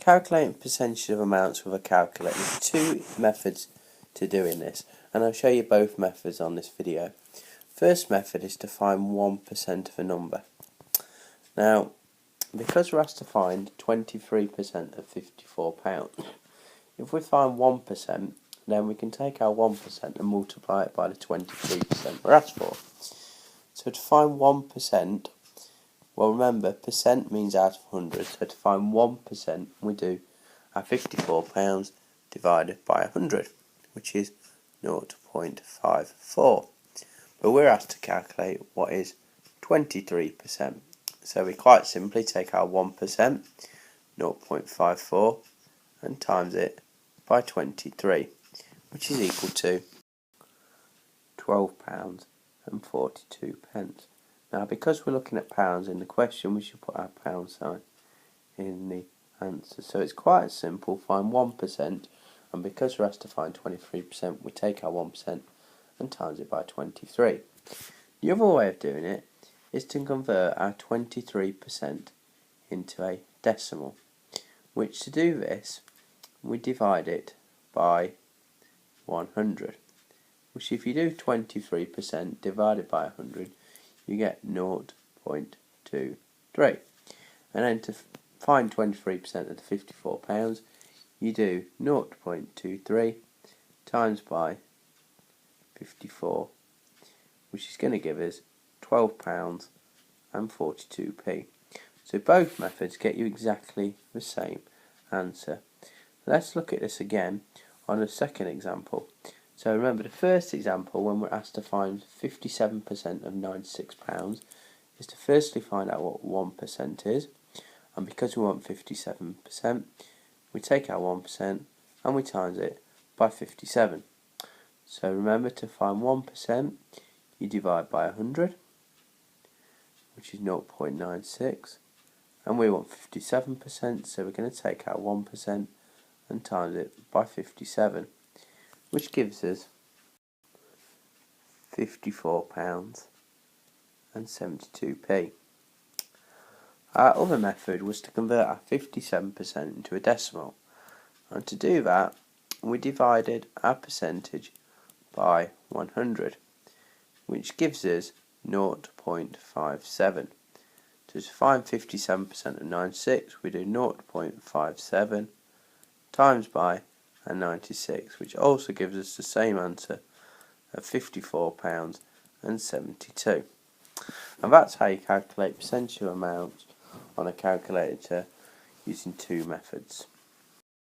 Calculating percentage of amounts with a calculator. There's two methods to doing this, and I'll show you both methods on this video. First method is to find 1% of a number. Now, because we're asked to find 23% of £54, if we find 1%, then we can take our 1% and multiply it by the 23% we're asked for. So to find 1%, well, remember, percent means out of 100, so to find 1%, we do our £54 divided by 100, which is 0.54. But we're asked to calculate what is 23%. So we quite simply take our 1%, 0.54, and times it by 23, which is equal to £12.42. Now, because we're looking at pounds in the question, we should put our pound sign in the answer. So it's quite simple. Find 1%, and because we're asked to find 23%, we take our 1% and times it by 23. The other way of doing it is to convert our 23% into a decimal, which to do this, we divide it by 100, which if you do 23% divided by 100, you get 0.23. And then to find 23% of the £54, you do 0.23 times by 54, which is going to give us £12.42. So both methods get you exactly the same answer. Let's look at this again on a second example. So remember, the first example, when we're asked to find 57% of £96, is to firstly find out what 1% is, and because we want 57%, we take our 1% and we times it by 57. So remember, to find 1%, you divide by 100, which is 0.96, and we want 57%, so we're going to take our 1% and times it by 57, which gives us £54.72. Our other method was to convert our 57% into a decimal, and to do that, we divided our percentage by 100, which gives us 0.57. To find 57% of 96, we do 0.57 times by 96, which also gives us the same answer of £54.72. And that's how you calculate percentage of amounts on a calculator using two methods.